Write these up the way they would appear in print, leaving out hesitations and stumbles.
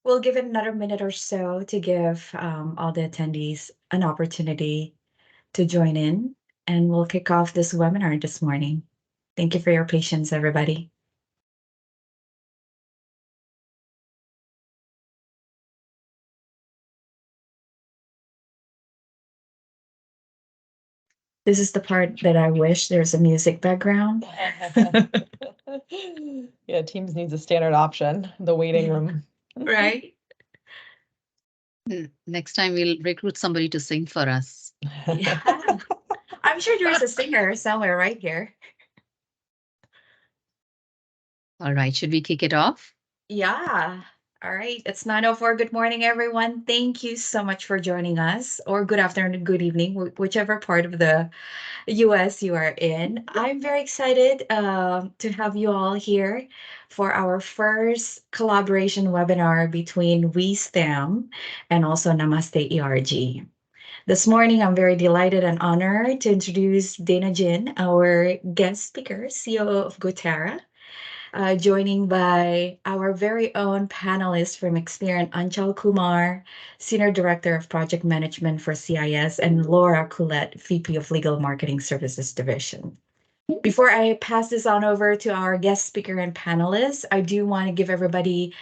We'll give it another minute or so to give all the attendees an opportunity to join in, and we'll kick off this webinar this morning. Thank you for your patience, everybody. This is the part that I wish there's a music background. Yeah, Teams needs a standard option, the waiting room. Right? Next time we'll recruit somebody to sing for us. Yeah. I'm sure there's a singer somewhere right here. All right, should we kick it off? Yeah. All right. It's 9:04. Good morning, everyone. Thank you so much for joining us, or good afternoon, good evening, whichever part of the US you are in. I'm very excited to have you all here for our first collaboration webinar between WiSTAM and also Namaste ERG. This morning, I'm very delighted and honored to introduce Dana Ginn, our guest speaker, COO of Gotara, joining by our very own panelist from Experian, Aanchal Kumar, Senior Director of Project Management for CIS, and Laura Koulet, VP of Legal Marketing Services Division. Before I pass this on over to our guest speaker and panelists, I do want to give everybody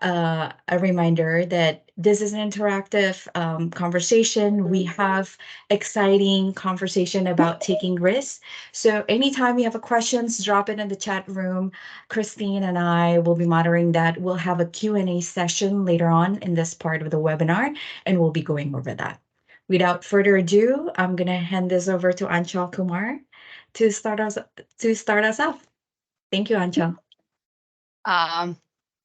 a reminder that this is an interactive conversation. We have exciting conversation about taking risks. So anytime you have a questions, drop it in the chat room. Christine and I will be monitoring that. We'll have a Q&A session later on in this part of the webinar, and we'll be going over that. Without further ado, I'm going to hand this over to Aanchal Kumar to start us off. Thank you, Aanchal.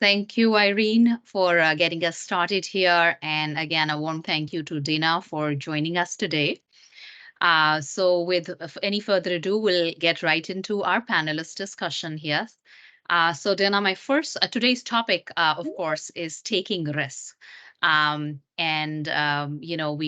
Thank you, Irene, for getting us started here. And again, a warm thank you to Dana for joining us today. So with any further ado, we'll get right into our panelist discussion here. So Dana, my first, today's topic, of course, is taking risks. We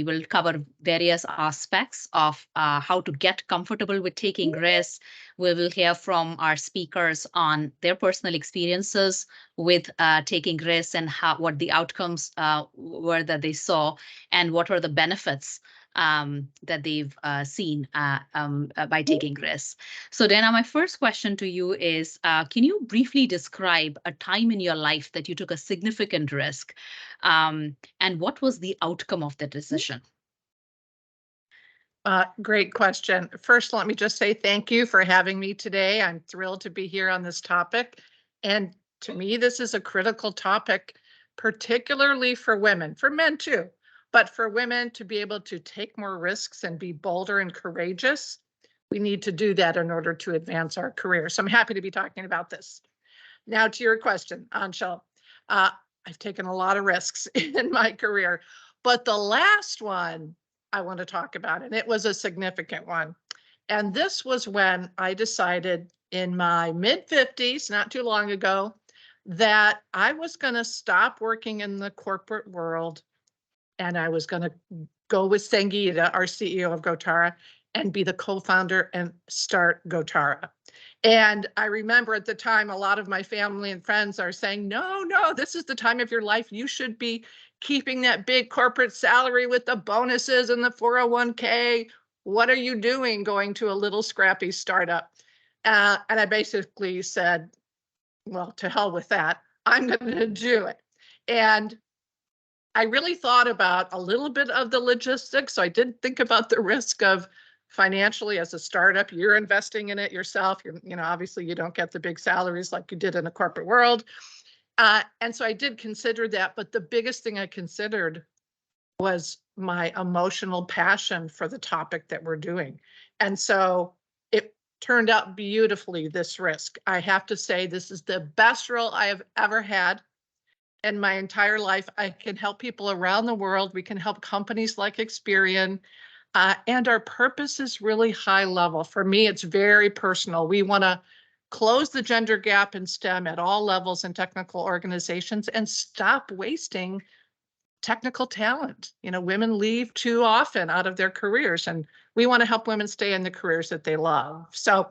will cover various aspects of how to get comfortable with taking risks. We will hear from our speakers on their personal experiences with taking risks and what the outcomes were that they saw and what are the benefits that they've seen by taking risks. So Dana, my first question to you is, can you briefly describe a time in your life that you took a significant risk, and what was the outcome of the decision? Great question. First, let me just say thank you for having me today. I'm thrilled to be here on this topic. And to me, this is a critical topic, particularly for women, for men too. But for women to be able to take more risks and be bolder and courageous, we need to do that in order to advance our career. So I'm happy to be talking about this. Now to your question, Aanchal. I've taken a lot of risks in my career, but the last one I want to talk about, and it was a significant one. And this was when I decided in my mid-50s, not too long ago, that I was going to stop working in the corporate world. And I was going to go with Sangeeta, our CEO of Gotara, and be the co-founder and start Gotara. And I remember at the time, a lot of my family and friends are saying, no, this is the time of your life. You should be keeping that big corporate salary with the bonuses and the 401k. What are you doing going to a little scrappy startup? And I basically said, well, to hell with that. I'm going to do it. And I really thought about a little bit of the logistics. So I did think about the risk of financially as a startup, you're investing in it yourself. Obviously you don't get the big salaries like you did in the corporate world. And so I did consider that, but the biggest thing I considered was my emotional passion for the topic that we're doing. And so it turned out beautifully, this risk. I have to say, this is the best role I have ever had in my entire life. I can help people around the world. We can help companies like Experian. And our purpose is really high level. For me, it's very personal. We want to close the gender gap in STEM at all levels in technical organizations and stop wasting technical talent. Women leave too often out of their careers, and we want to help women stay in the careers that they love. So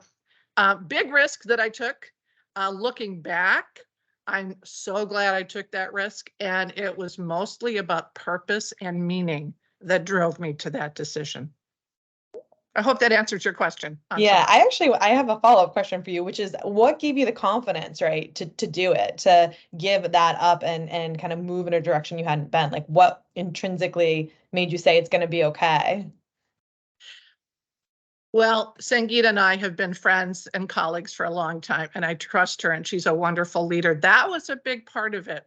big risk that I took. Looking back, I'm so glad I took that risk. And it was mostly about purpose and meaning that drove me to that decision. I hope that answers your question. Yeah, I have a follow-up question for you, which is what gave you the confidence, right, to do it, to give that up and kind of move in a direction you hadn't been? Like what intrinsically made you say it's going to be okay? Well, Sangeeta and I have been friends and colleagues for a long time, and I trust her, and she's a wonderful leader. That was a big part of it.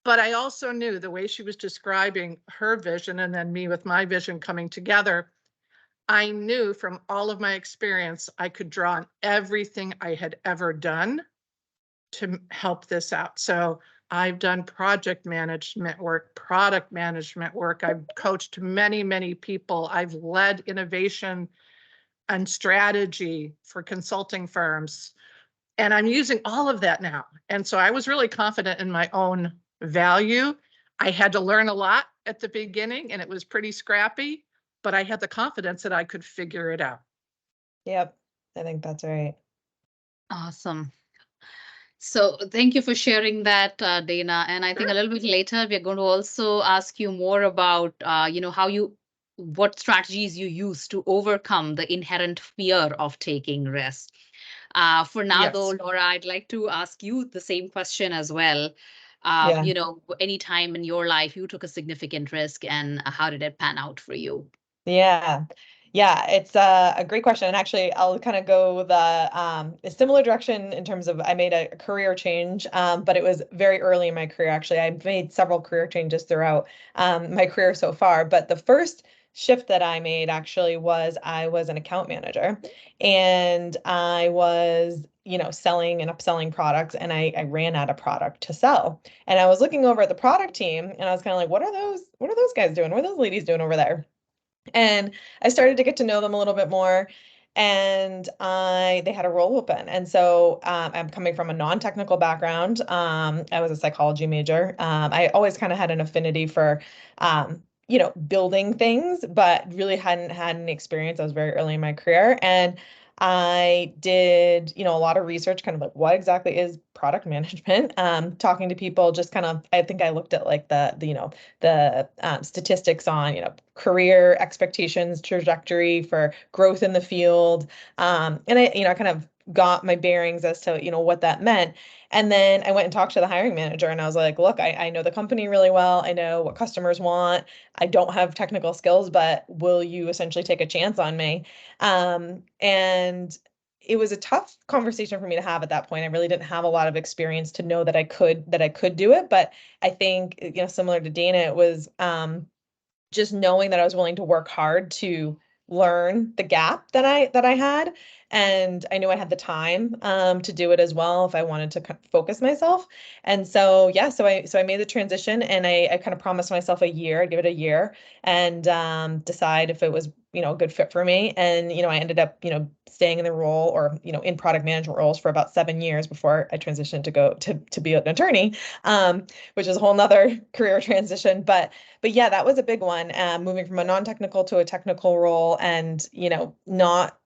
But I also knew the way she was describing her vision and then me with my vision coming together, I knew from all of my experience, I could draw on everything I had ever done to help this out. So I've done project management work, product management work. I've coached many, many people. I've led innovation and strategy for consulting firms. And I'm using all of that now. And so I was really confident in my own value. I had to learn a lot at the beginning and it was pretty scrappy, but I had the confidence that I could figure it out. Yep, I think that's right. Awesome. So thank you for sharing that, Dana. And I think a little bit later, we're going to also ask you more about, what strategies you use to overcome the inherent fear of taking risks. For now, Yes. though, Laura, I'd like to ask you the same question as well. Yeah. Any time in your life you took a significant risk and how did it pan out for you? Yeah. Yeah, it's a great question. And actually, I'll kind of go a similar direction in terms of I made a career change, but it was very early in my career. Actually, I've made several career changes throughout my career so far. But the first shift that I made actually was I was an account manager and I was, selling and upselling products and I ran out of product to sell. And I was looking over at the product team and I was kind of like, what are those guys doing? What are those ladies doing over there? And I started to get to know them a little bit more. And they had a role open. And so I'm coming from a non-technical background. I was a psychology major. I always kind of had an affinity for, building things, but really hadn't had any experience. I was very early in my career. And I did, a lot of research, kind of like what exactly is product management? Talking to people, just kind of, I think I looked at like the statistics on, career expectations, trajectory for growth in the field. And I kind of got my bearings as to, what that meant. And then I went and talked to the hiring manager and I was like, look, I know the company really well. I know what customers want. I don't have technical skills, but will you essentially take a chance on me? And it was a tough conversation for me to have at that point. I really didn't have a lot of experience to know that I could do it. But I think, similar to Dana, it was just knowing that I was willing to work hard to learn the gap that I had. And I knew I had the time to do it as well if I wanted to focus myself. And so, yeah, so I made the transition and I kind of promised myself a year, I'd give it a year and decide if it was, a good fit for me. And, I ended up, staying in the role or, in product management roles for about 7 years before I transitioned to go to be an attorney, which is a whole nother career transition. But yeah, that was a big one, moving from a non-technical to a technical role and, not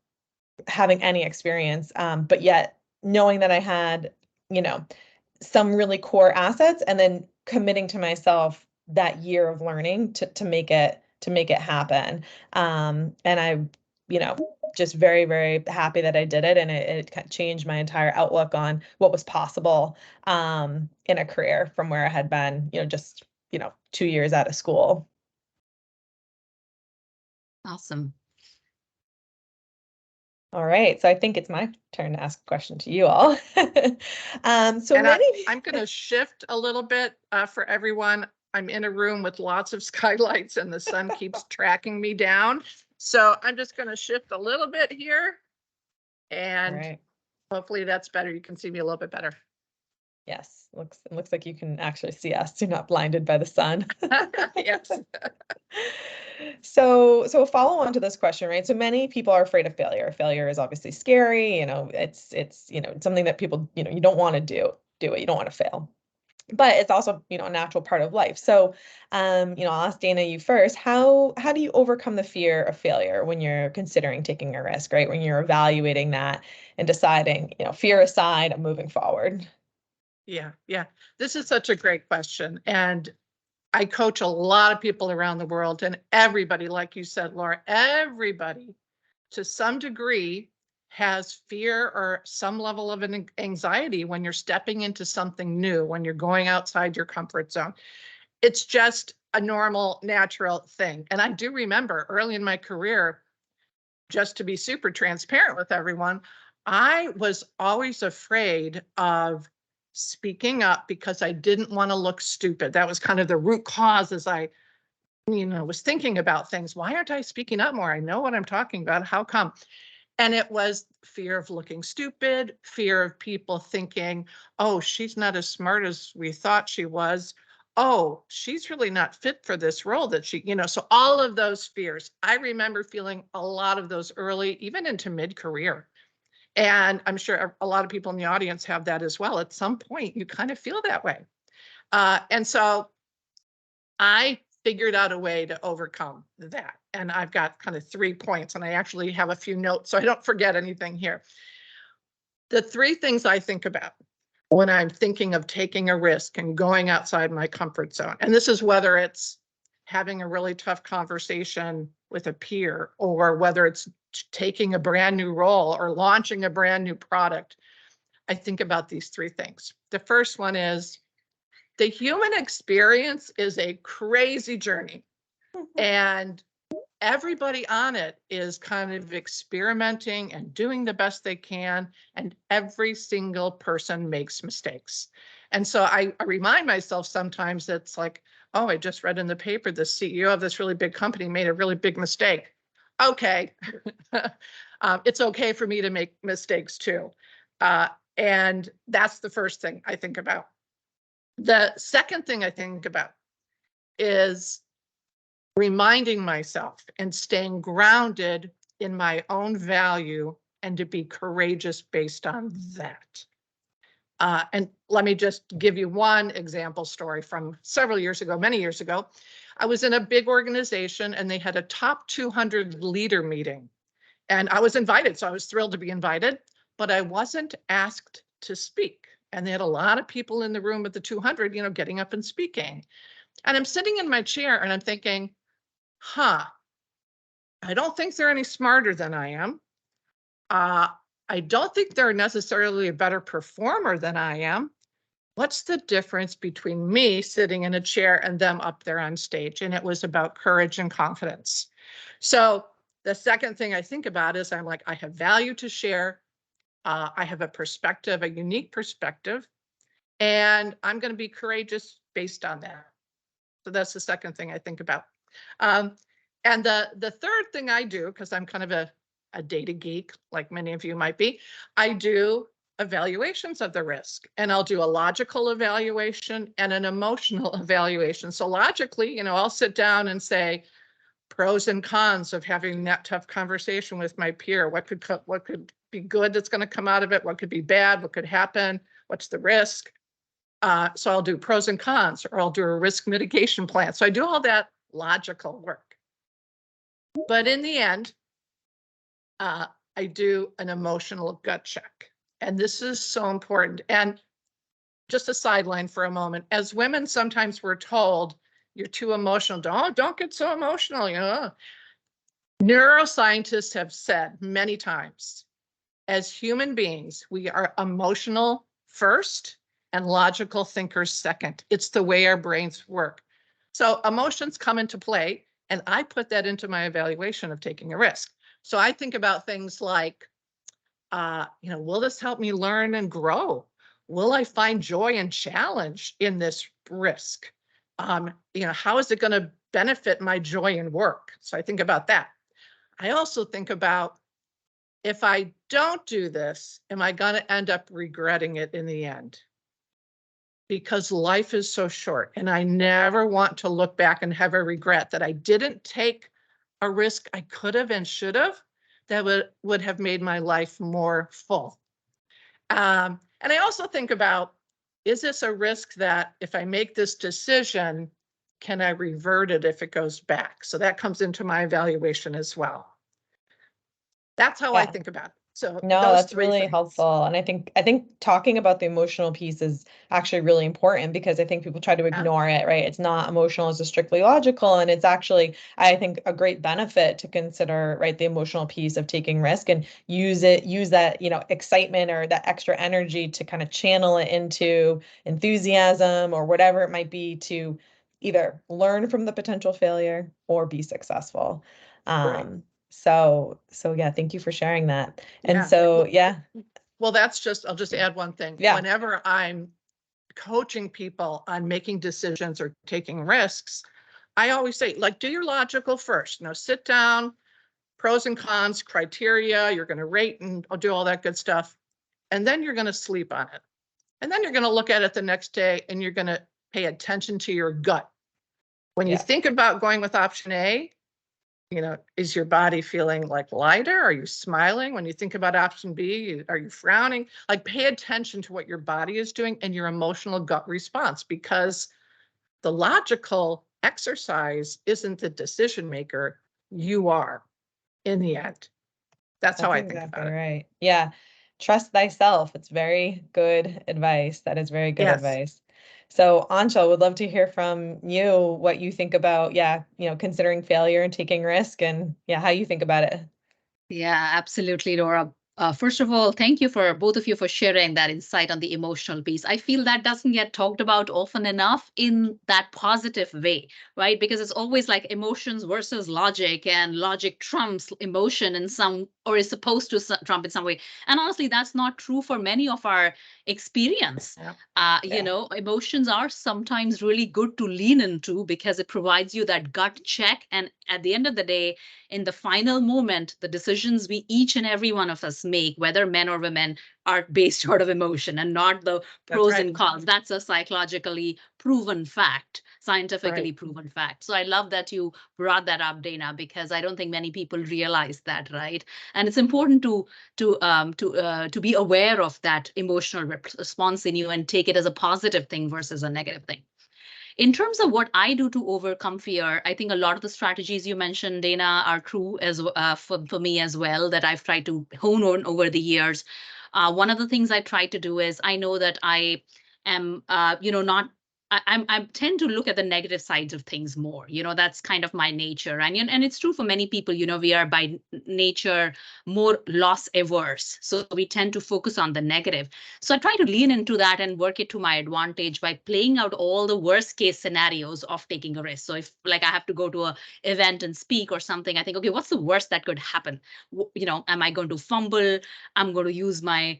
having any experience, but yet knowing that I had, some really core assets and then committing to myself that year of learning to make it happen. And I, just very, very happy that I did it. And it kind of changed my entire outlook on what was possible in a career from where I had been, just 2 years out of school. Awesome. All right, so I think it's my turn to ask a question to you all. I'm going to shift a little bit for everyone. I'm in a room with lots of skylights and the sun keeps tracking me down. So I'm just going to shift a little bit here and hopefully that's better. You can see me a little bit better. Yes, it looks like you can actually see us. You're not blinded by the sun. Yes. So a follow on to this question, right? So many people are afraid of failure. Failure is obviously scary. It's something that people, you don't want to do it. You don't want to fail. But it's also, a natural part of life. So, I'll ask Dana you first. How do you overcome the fear of failure when you're considering taking a risk, right? When you're evaluating that and deciding, fear aside, I'm moving forward. Yeah, yeah. This is such a great question. And I coach a lot of people around the world, and everybody, like you said, Laura, everybody to some degree has fear or some level of an anxiety when you're stepping into something new, when you're going outside your comfort zone. It's just a normal, natural thing. And I do remember early in my career, just to be super transparent with everyone, I was always afraid of speaking up because I didn't want to look stupid. That was kind of the root cause as I, was thinking about things. Why aren't I speaking up more? I know what I'm talking about. How come? And it was fear of looking stupid, fear of people thinking, oh, she's not as smart as we thought she was. Oh, she's really not fit for this role that she, so all of those fears. I remember feeling a lot of those early, even into mid-career. And I'm sure a lot of people in the audience have that as well. At some point, you kind of feel that way. And so I figured out a way to overcome that. And I've got kind of 3 points, and I actually have a few notes so I don't forget anything here. The 3 things I think about when I'm thinking of taking a risk and going outside my comfort zone, and this is whether it's having a really tough conversation with a peer, or whether it's taking a brand new role or launching a brand new product, I think about these 3 things. The first one is the human experience is a crazy journey, and everybody on it is kind of experimenting and doing the best they can, and every single person makes mistakes. And so I remind myself sometimes, it's like, oh, I just read in the paper the CEO of this really big company made a really big mistake. Okay, it's okay for me to make mistakes too. And that's the first thing I think about. The second thing I think about is reminding myself and staying grounded in my own value, and to be courageous based on that. And let me just give you one example story from several years ago, many years ago. I was in a big organization and they had a top 200 leader meeting, and I was invited. So I was thrilled to be invited, but I wasn't asked to speak. And they had a lot of people in the room with the 200, getting up and speaking. And I'm sitting in my chair and I'm thinking, I don't think they're any smarter than I am. I don't think they're necessarily a better performer than I am. What's the difference between me sitting in a chair and them up there on stage? And it was about courage and confidence. So the second thing I think about is I'm like, I have value to share. I have a perspective, a unique perspective, and I'm going to be courageous based on that. So that's the second thing I think about. And the third thing I do, because I'm kind of a data geek, like many of you might be, I do evaluations of the risk, and I'll do a logical evaluation and an emotional evaluation. So logically, I'll sit down and say pros and cons of having that tough conversation with my peer. What could be good that's going to come out of it? What could be bad? What could happen? What's the risk? So I'll do pros and cons, or I'll do a risk mitigation plan. So I do all that logical work. But in the end, I do an emotional gut check. And this is so important. And just a sideline for a moment. As women, sometimes we're told, you're too emotional. Don't get so emotional. Neuroscientists have said many times, as human beings, we are emotional first and logical thinkers second. It's the way our brains work. So emotions come into play, and I put that into my evaluation of taking a risk. So I think about things like, will this help me learn and grow? Will I find joy and challenge in this risk? How is it going to benefit my joy in work? So I think about that. I also think about, if I don't do this, am I going to end up regretting it in the end? Because life is so short, and I never want to look back and have a regret that I didn't take a risk I could have and should have, that would have made my life more full. And I also think about, is this a risk that if I make this decision, can I revert it if it goes back? So that comes into my evaluation as well. That's how I think about it. So No, those that's three really things. helpful. And I think talking about the emotional piece is actually really important because I think people try to ignore it, right? It's not emotional, it's just strictly logical. And it's actually, I think, a great benefit to consider, right, the emotional piece of taking risk and use that, excitement or that extra energy to kind of channel it into enthusiasm or whatever it might be to either learn from the potential failure or be successful. Right. So yeah, thank you for sharing that. And Yeah. so, yeah, Well, I'll just add one thing. yeah, Whenever I'm coaching people on making decisions or taking risks, I always say, like, do your logical first. Sit down, pros and cons, criteria, you're going to rate and do all that good stuff. And then you're going to sleep on it. And then you're going to look at it the next day and you're going to pay attention to your gut. When you yeah, think about going with option A, is your body feeling like lighter? Are you smiling? When you think about option B, are you frowning? Like, pay attention to what your body is doing and your emotional gut response, because the logical exercise isn't the decision maker. You are in the end. That's how that's I think exactly about it. right. Yeah. Trust thyself. It's very good advice. That is very good Yes. advice. So, Anchal, would love to hear from you what you think about, yeah, considering failure and taking risk and yeah, how you think about it. Yeah, absolutely, Laura. First of all, thank you for both of you for sharing that insight on the emotional piece. I feel that doesn't get talked about often enough in that positive way, right? Because it's always like emotions versus logic, and logic trumps emotion in some, or is supposed to trump in some way. And honestly, that's not true for many of our experience. Yeah. Yeah. Emotions are sometimes really good to lean into because it provides you that gut check. And at the end of the day, in the final moment, the decisions we each and every one of us make, whether men or women, are based out of emotion and not the That's pros right. and cons. That's a psychologically proven fact, scientifically Right. proven fact. So I love that you brought that up, Dana, because I don't think many people realize that, right? And it's important to be aware of that emotional response in you and take it as a positive thing versus a negative thing. In terms of what I do to overcome fear, I think a lot of the strategies you mentioned, Dana, are true as for me as well, that I've tried to hone on over the years. One of the things I try to do is, I know that I am, not. I tend to look at the negative sides of things more. That's kind of my nature, and it's true for many people. We are by nature more loss averse, so we tend to focus on the negative. So I try to lean into that and work it to my advantage by playing out all the worst case scenarios of taking a risk. So if, like, I have to go to an event and speak or something, I think, okay, what's the worst that could happen? Am I going to fumble? I'm going to use my,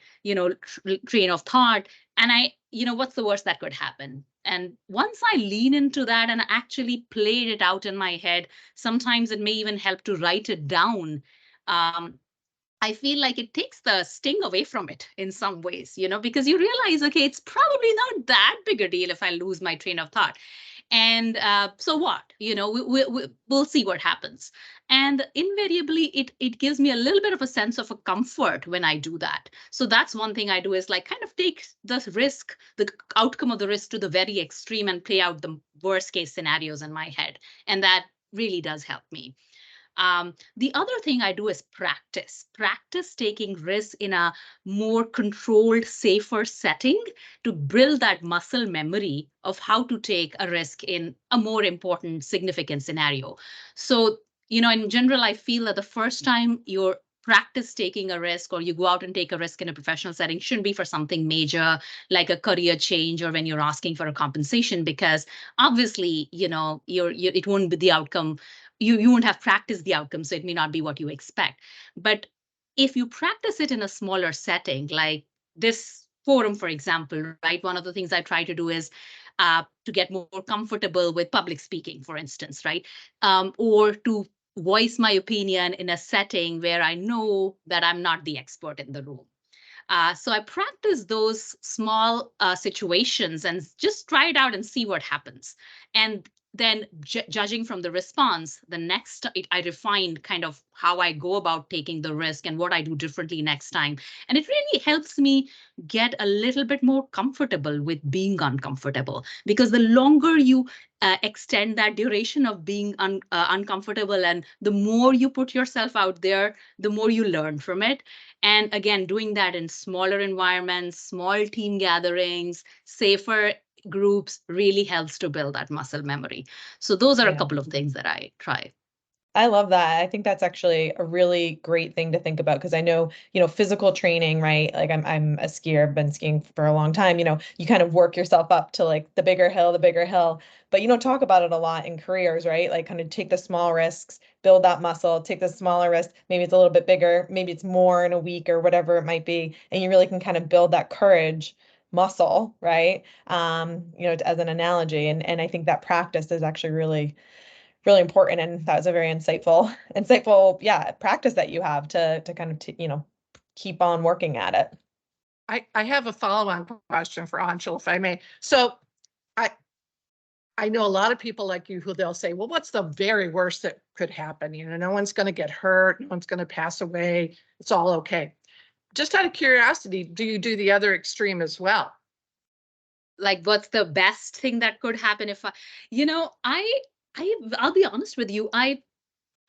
train of thought. And what's the worst that could happen? And once I lean into that and actually played it out in my head, sometimes it may even help to write it down. I feel like it takes the sting away from it in some ways, because you realize, okay, it's probably not that big a deal if I lose my train of thought. And so what? We'll see what happens. And invariably, it gives me a little bit of a sense of a comfort when I do that. So that's one thing I do, is like kind of take the risk, the outcome of the risk, to the very extreme and play out the worst case scenarios in my head. And that really does help me. The other thing I do is practice taking risks in a more controlled, safer setting to build that muscle memory of how to take a risk in a more important, significant scenario. So, in general, I feel that the first time you're practice taking a risk, or you go out and take a risk in a professional setting, shouldn't be for something major like a career change or when you're asking for a compensation, because obviously, it won't be the outcome. You won't have practiced the outcome, so it may not be what you expect. But if you practice it in a smaller setting, like this forum, for example, right? One of the things I try to do is to get more comfortable with public speaking, for instance, right? Or to voice my opinion in a setting where I know that I'm not the expert in the room. So I practice those small situations and just try it out and see what happens. And then judging from the response, the next, I refined kind of how I go about taking the risk and what I do differently next time. And it really helps me get a little bit more comfortable with being uncomfortable, because the longer you extend that duration of being uncomfortable, and the more you put yourself out there, the more you learn from it. And again, doing that in smaller environments, small team gatherings, safer groups really helps to build that muscle memory. So those are a Yeah. couple of things that I try. I love that. I think that's actually a really great thing to think about, because I know, physical training, right? Like I'm a skier, I've been skiing for a long time, you kind of work yourself up to like the bigger hill, but you don't talk about it a lot in careers, right? Like kind of take the small risks, build that muscle, take the smaller risk. Maybe it's a little bit bigger, maybe it's more in a week or whatever it might be. And you really can kind of build that courage muscle, right? As an analogy. And I think that practice is actually really important. And that was a very insightful, practice that you have to kind of, keep on working at it. I have a follow-on question for Aanchal, if I may. So I know a lot of people like you who they'll say, well, what's the very worst that could happen? No one's going to get hurt. No one's going to pass away. It's all okay. Just out of curiosity, do you do the other extreme as well? Like, what's the best thing that could happen if I'll be honest with you, I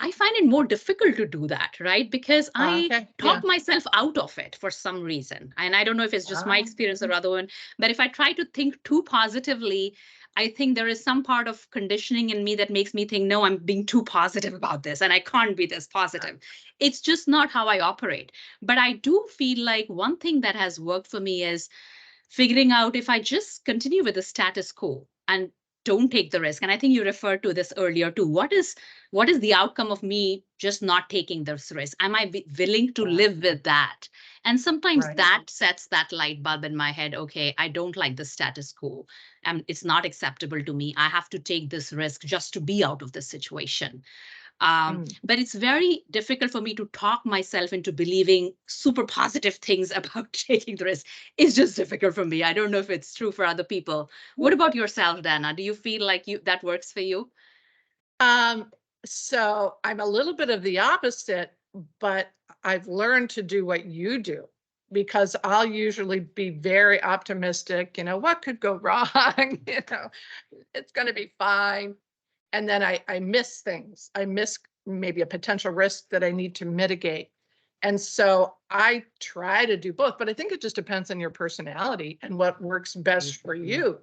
find it more difficult to do that, right? Because I talk myself out of it for some reason. And I don't know if it's just my experience or other one, but if I try to think too positively, I think there is some part of conditioning in me that makes me think, no, I'm being too positive about this and I can't be this positive. It's just not how I operate. But I do feel like one thing that has worked for me is figuring out if I just continue with the status quo and don't take the risk. And I think you referred to this earlier too. What is the outcome of me just not taking this risk? Am I willing to live with that? And sometimes that sets that light bulb in my head. Okay, I don't like the status quo. It's not acceptable to me. I have to take this risk just to be out of this situation. But it's very difficult for me to talk myself into believing super positive things about taking the risk. It's just difficult for me. I don't know if it's true for other people. What about yourself, Dana? Do you feel like that works for you? So I'm a little bit of the opposite, but I've learned to do what you do, because I'll usually be very optimistic. What could go wrong? It's going to be fine. And then I miss things. I miss maybe a potential risk that I need to mitigate. And so I try to do both, but I think it just depends on your personality and what works best for you.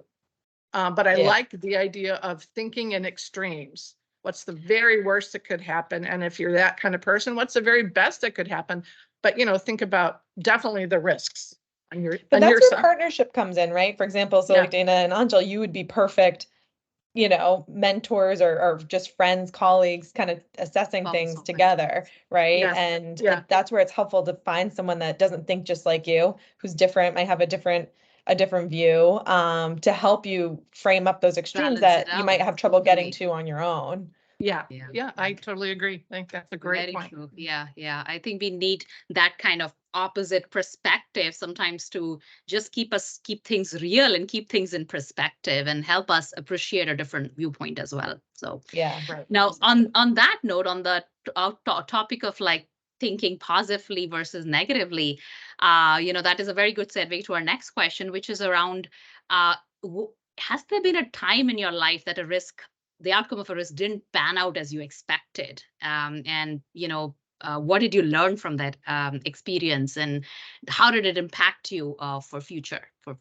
But I like the idea of thinking in extremes. What's the very worst that could happen? And if you're that kind of person, what's the very best that could happen? But, think about definitely the risks on your But that's where side. partnership comes in, right? For example, so like Dana and Aanchal, you would be perfect, mentors or just friends, colleagues, kind of assessing things together, right? And that's where it's helpful to find someone that doesn't think just like you, who's different, might have a different view, to help you frame up those extremes that you might have trouble getting to on your own. Yeah, I totally agree. I think that's a great point. True. Yeah. I think we need that kind of opposite perspective sometimes to just keep things real and keep things in perspective and help us appreciate a different viewpoint as well. So now on that note, on the topic of like thinking positively versus negatively, that is a very good segue to our next question, which is around, has there been a time in your life that the outcome of a risk didn't pan out as you expected? And what did you learn from that experience, and how did it impact you for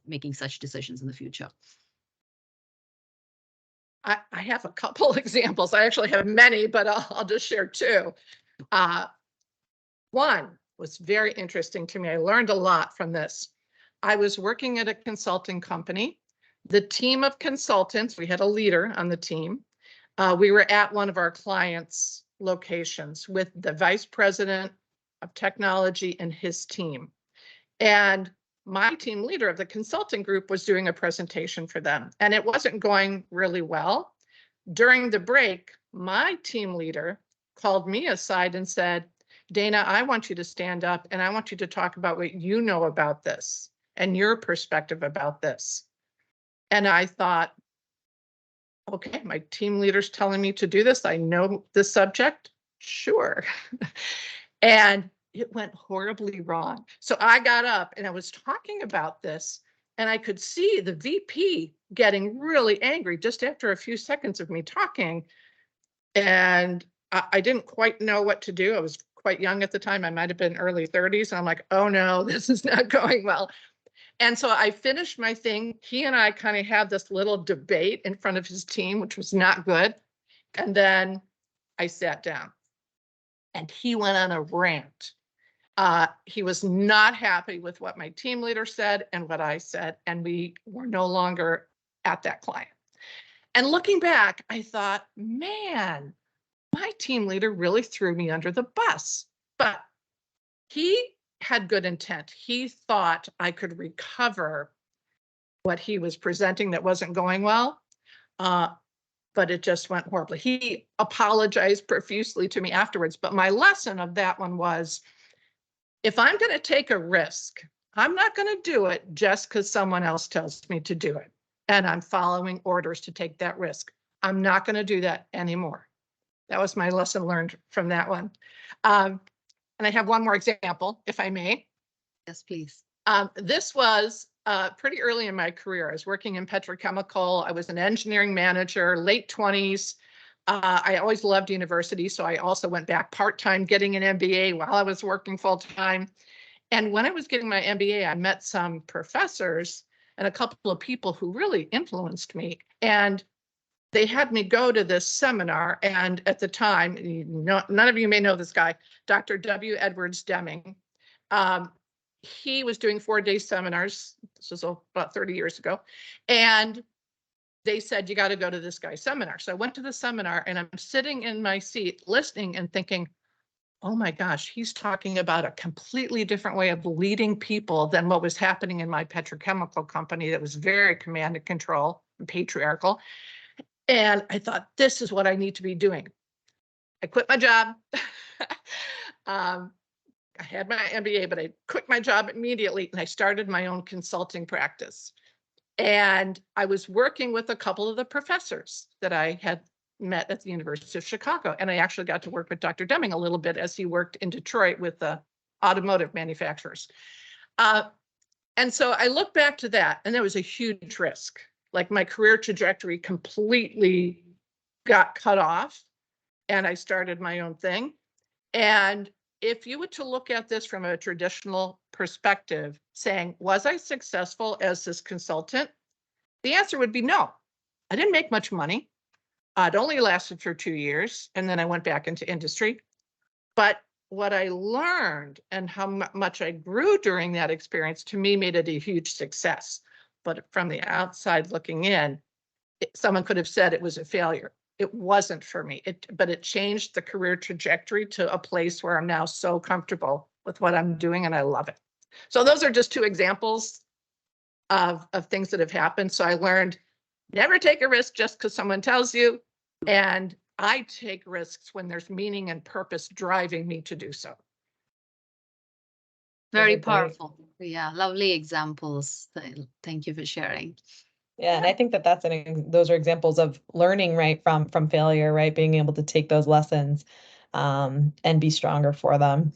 making such decisions in the future? I have a couple examples. I actually have many, but I'll just share two. One was very interesting to me. I learned a lot from this. I was working at a consulting company. The team of consultants, we had a leader on the team. We were at one of our clients' locations with the vice president of technology and his team. And my team leader of the consulting group was doing a presentation for them, and it wasn't going really well. During the break, my team leader called me aside and said, Dana, I want you to stand up and I want you to talk about what you know about this and your perspective about this. And I thought, okay, my team leader's telling me to do this. I know the subject. Sure. And it went horribly wrong. So I got up and I was talking about this, and I could see the VP getting really angry just after a few seconds of me talking. And I didn't quite know what to do. I was quite young at the time. I might have been early 30s. And I'm like, oh no, this is not going well. And so I finished my thing. He and I kind of had this little debate in front of his team, which was not good. And then I sat down and he went on a rant. He was not happy with what my team leader said and what I said, and we were no longer at that client. And looking back, I thought, man, my team leader really threw me under the bus. But he had good intent. He thought I could recover what he was presenting that wasn't going well, but it just went horribly. He apologized profusely to me afterwards. But my lesson of that one was, if I'm going to take a risk, I'm not going to do it just because someone else tells me to do it. And I'm following orders to take that risk. I'm not going to do that anymore. That was my lesson learned from that one. And I have one more example, if I may. Yes, please. This was pretty early in my career. I was working in petrochemical. I was an engineering manager, late 20s. I always loved university, so I also went back part-time getting an MBA while I was working full-time. And when I was getting my MBA, I met some professors and a couple of people who really influenced me. And they had me go to this seminar. And at the time, none of you may know this guy, Dr. W. Edwards Deming. He was doing 4-day seminars. This was about 30 years ago. And they said, you got to go to this guy's seminar. So I went to the seminar and I'm sitting in my seat listening and thinking, oh my gosh, he's talking about a completely different way of leading people than what was happening in my petrochemical company that was very command and control and patriarchal. And I thought, this is what I need to be doing. I quit my job. I had my MBA, but I quit my job immediately and I started my own consulting practice. And I was working with a couple of the professors that I had met at the University of Chicago. And I actually got to work with Dr. Deming a little bit as he worked in Detroit with the automotive manufacturers. And so I look back to that, and that was a huge risk. Like, my career trajectory completely got cut off and I started my own thing. And if you were to look at this from a traditional perspective, saying, was I successful as this consultant? The answer would be no. I didn't make much money. It only lasted for 2 years, and then I went back into industry. But what I learned and how much I grew during that experience, to me, made it a huge success. But from the outside looking in, someone could have said it was a failure. It wasn't for me, but it changed the career trajectory to a place where I'm now so comfortable with what I'm doing and I love it. So those are just 2 examples of things that have happened. So I learned, never take a risk just because someone tells you. And I take risks when there's meaning and purpose driving me to do so. Very powerful. Yeah, lovely examples. Thank you for sharing. Yeah, and I think that those are examples of learning, right, from failure, right, being able to take those lessons and be stronger for them.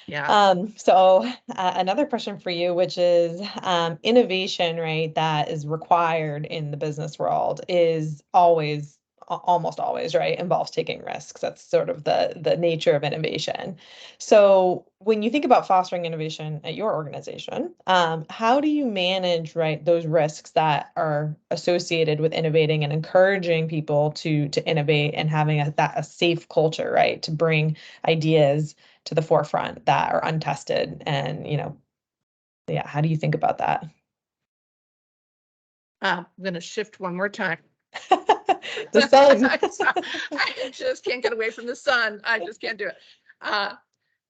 Yeah. So another question for you, which is innovation, right, that is required in the business world is almost always, right, involves taking risks. That's sort of the nature of innovation. So when you think about fostering innovation at your organization, how do you manage, right, those risks that are associated with innovating and encouraging people to innovate and having a safe culture, right, to bring ideas to the forefront that are untested? And, yeah, how do you think about that? I'm going to shift one more time. The sun. I just can't get away from the sun. I just can't do it.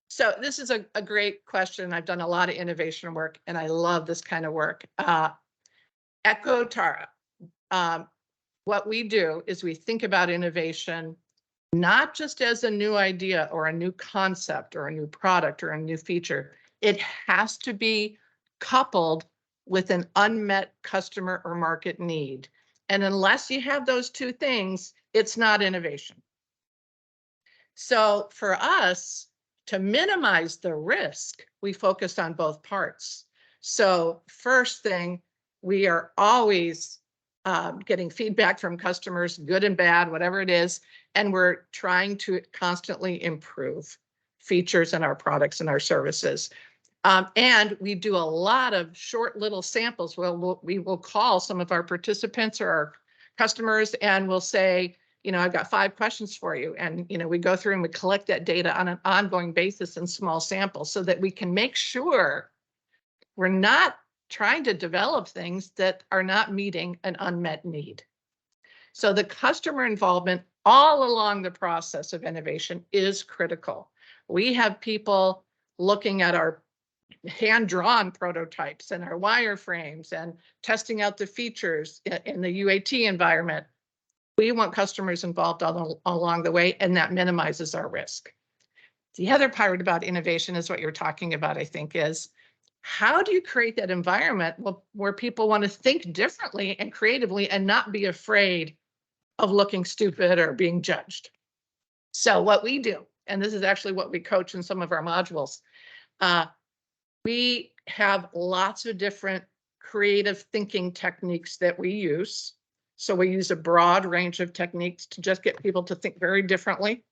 So this is a great question. I've done a lot of innovation work and I love this kind of work. At Gotara, what we do is we think about innovation not just as a new idea or a new concept or a new product or a new feature. It has to be coupled with an unmet customer or market need. And unless you have those two things, it's not innovation. So for us, to minimize the risk, we focused on both parts. So first thing, we are always getting feedback from customers, good and bad, whatever it is, and we're trying to constantly improve features in our products and our services. And we do a lot of short little samples. We will call some of our participants or our customers and we'll say, I've got 5 questions for you. And, we go through and we collect that data on an ongoing basis in small samples so that we can make sure we're not trying to develop things that are not meeting an unmet need. So the customer involvement all along the process of innovation is critical. We have people looking at our hand-drawn prototypes and our wireframes and testing out the features in the UAT environment. We want customers involved all along the way, and that minimizes our risk. The other part about innovation is what you're talking about, I think, is how do you create that environment where people want to think differently and creatively and not be afraid of looking stupid or being judged? So what we do, and this is actually what we coach in some of our modules, we have lots of different creative thinking techniques that we use. So we use a broad range of techniques to just get people to think very differently.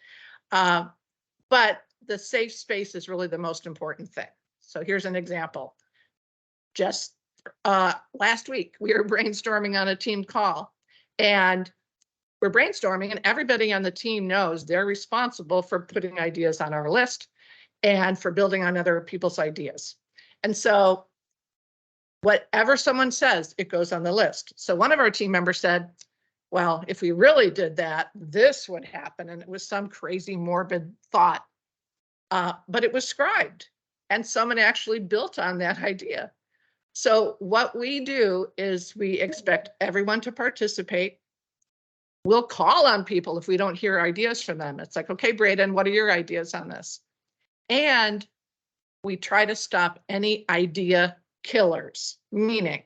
But the safe space is really the most important thing. So here's an example. Just last week, we were brainstorming on a team call, and we're brainstorming, and everybody on the team knows they're responsible for putting ideas on our list and for building on other people's ideas. And so whatever someone says, it goes on the list. So one of our team members said, well, if we really did that, this would happen. And it was some crazy morbid thought, but it was scribed and someone actually built on that idea. So what we do is we expect everyone to participate. We'll call on people if we don't hear ideas from them. It's like, okay, Braden, what are your ideas on this? And we try to stop any idea killers, meaning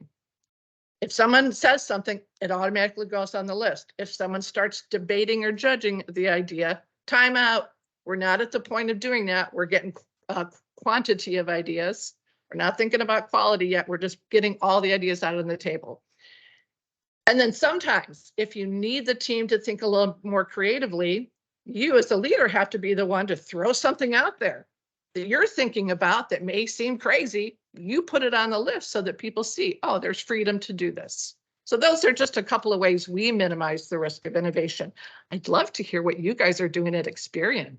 if someone says something, it automatically goes on the list. If someone starts debating or judging the idea, time out. We're not at the point of doing that. We're getting a quantity of ideas. We're not thinking about quality yet. We're just getting all the ideas out on the table. And then sometimes if you need the team to think a little more creatively, you as the leader have to be the one to throw something out there that you're thinking about that may seem crazy. You put it on the list so that people see, oh, there's freedom to do this. So those are just a couple of ways we minimize the risk of innovation. I'd love to hear what you guys are doing at Experian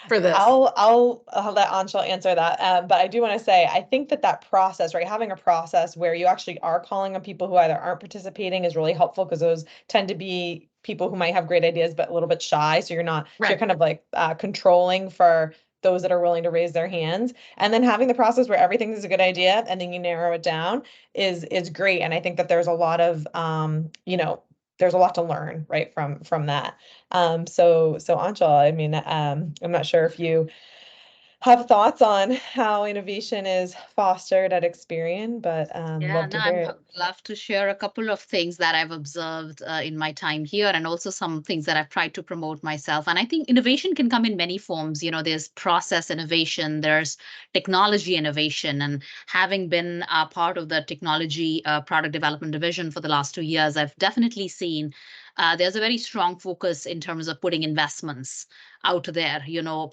for this. I'll let Aanchal answer that. But I do want to say, I think that process, right, having a process where you actually are calling on people who either aren't participating is really helpful, because those tend to be people who might have great ideas, but a little bit shy. So you're not, Right. So you're kind of like controlling for those that are willing to raise their hands. And then having the process where everything is a good idea and then you narrow it down is great. And I think that there's a lot of, there's a lot to learn, right, from that. So Aanchal, I mean, I'm not sure if you have thoughts on how innovation is fostered at Experian, but love to hear it. I'd love to share a couple of things that I've observed in my time here, and also some things that I've tried to promote myself. And I think innovation can come in many forms. There's process innovation, there's technology innovation, and having been a part of the technology product development division for the last 2 years, I've definitely seen there's a very strong focus in terms of putting investments out there,